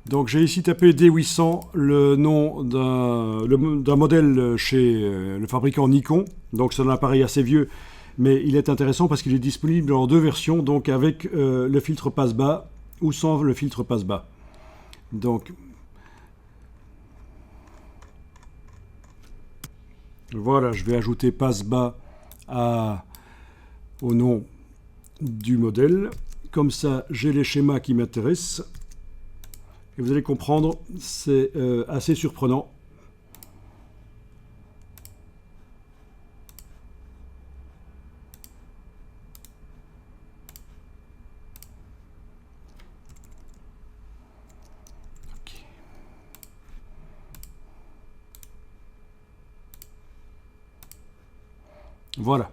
Donc j'ai ici tapé D800, le nom d'un modèle chez le fabricant Nikon. Donc c'est un appareil assez vieux, mais il est intéressant parce qu'il est disponible en deux versions, donc avec le filtre passe-bas ou sans le filtre passe-bas. Donc voilà, je vais ajouter passe-bas au nom du modèle. Comme ça, j'ai les schémas qui m'intéressent. Et vous allez comprendre, c'est assez surprenant. Okay. Voilà.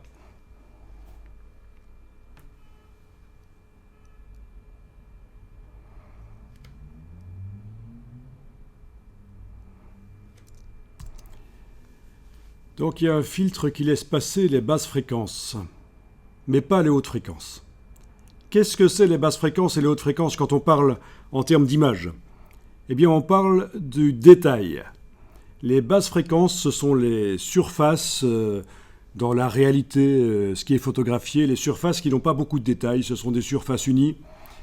Donc il y a un filtre qui laisse passer les basses fréquences, mais pas les hautes fréquences. Qu'est-ce que c'est les basses fréquences et les hautes fréquences quand on parle en termes d'image? Eh bien on parle du détail. Les basses fréquences, ce sont les surfaces dans la réalité, ce qui est photographié, les surfaces qui n'ont pas beaucoup de détails, ce sont des surfaces unies,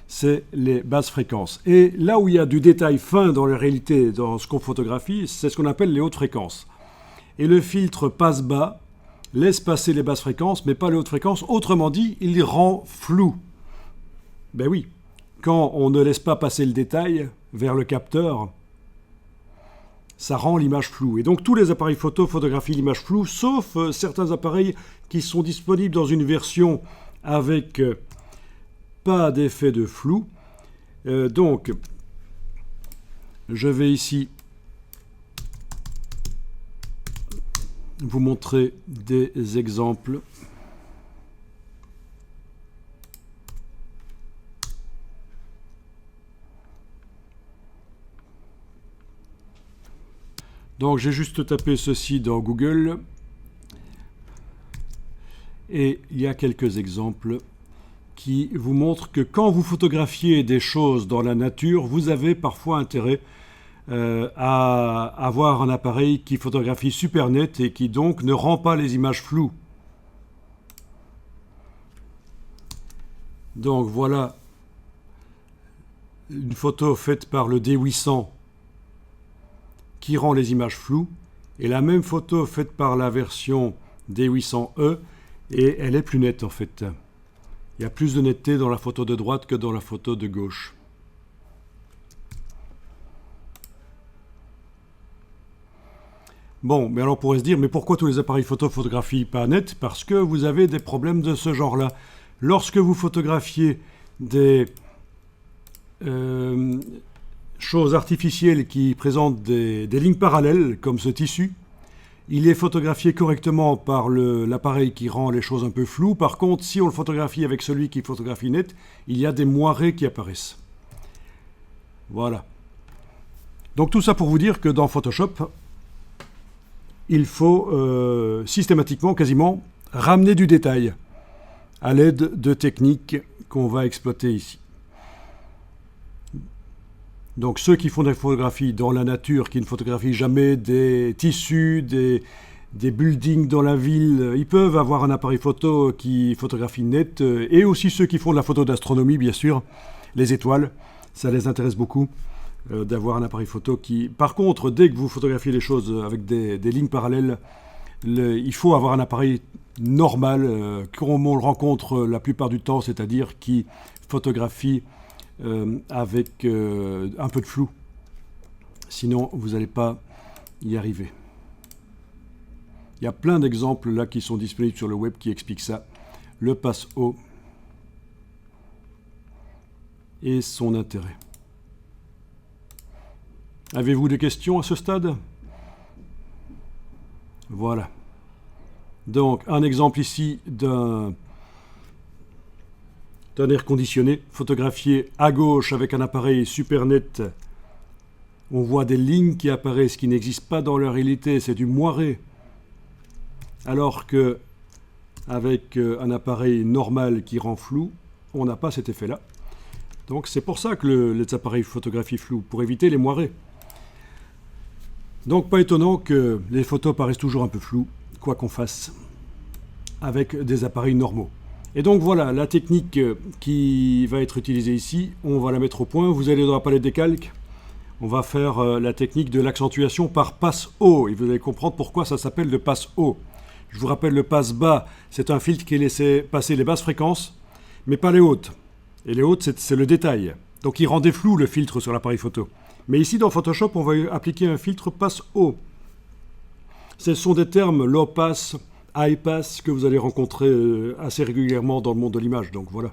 c'est les basses fréquences. Et là où il y a du détail fin dans la réalité, dans ce qu'on photographie, c'est ce qu'on appelle les hautes fréquences. Et le filtre passe-bas laisse passer les basses fréquences, mais pas les hautes fréquences. Autrement dit, il les rend flous. Ben oui, quand on ne laisse pas passer le détail vers le capteur, ça rend l'image floue. Et donc tous les appareils photo photographient l'image floue, sauf certains appareils qui sont disponibles dans une version avec pas d'effet de flou. Donc, je vais ici vous montrer des exemples. Donc j'ai juste tapé ceci dans Google et il y a quelques exemples qui vous montrent que quand vous photographiez des choses dans la nature, vous avez parfois intérêt à avoir un appareil qui photographie super net et qui donc ne rend pas les images floues. Donc voilà une photo faite par le D800 qui rend les images floues, et la même photo faite par la version D800E, et elle est plus nette en fait. Il y a plus de netteté dans la photo de droite que dans la photo de gauche. Bon, mais alors on pourrait se dire, mais pourquoi tous les appareils photo photographient pas net? Parce que vous avez des problèmes de ce genre-là. Lorsque vous photographiez des choses artificielles qui présentent des lignes parallèles, comme ce tissu, il est photographié correctement par l'appareil qui rend les choses un peu floues. Par contre, si on le photographie avec celui qui photographie net, il y a des moirés qui apparaissent. Voilà. Donc tout ça pour vous dire que dans Photoshop, il faut systématiquement, quasiment, ramener du détail à l'aide de techniques qu'on va exploiter ici. Donc ceux qui font des photographies dans la nature, qui ne photographient jamais des tissus, des buildings dans la ville, ils peuvent avoir un appareil photo qui photographie net, et aussi ceux qui font de la photo d'astronomie, bien sûr, les étoiles, ça les intéresse beaucoup d'avoir un appareil photo qui... Par contre, dès que vous photographiez les choses avec des lignes parallèles, il faut avoir un appareil normal, comme on le rencontre la plupart du temps, c'est-à-dire qui photographie avec un peu de flou. Sinon, vous n'allez pas y arriver. Il y a plein d'exemples là qui sont disponibles sur le web qui expliquent ça. Le passe-haut et son intérêt. Avez-vous des questions à ce stade? Voilà. Donc, un exemple ici d'un air conditionné, photographié à gauche avec un appareil super net. On voit des lignes qui apparaissent qui n'existent pas dans la réalité, c'est du moiré. Alors que avec un appareil normal qui rend flou, on n'a pas cet effet-là. Donc c'est pour ça que les appareils photographient flou, pour éviter les moirés. Donc pas étonnant que les photos paraissent toujours un peu floues, quoi qu'on fasse, avec des appareils normaux. Et donc voilà, la technique qui va être utilisée ici, on va la mettre au point. Vous allez dans la palette des calques, on va faire la technique de l'accentuation par passe haut. Et vous allez comprendre pourquoi ça s'appelle le passe haut. Je vous rappelle, le passe bas, c'est un filtre qui laissait passer les basses fréquences, mais pas les hautes. Et les hautes, c'est le détail. Donc il rendait flou le filtre sur l'appareil photo. Mais ici, dans Photoshop, on va appliquer un filtre passe haut. Ce sont des termes low pass, high pass que vous allez rencontrer assez régulièrement dans le monde de l'image. Donc voilà.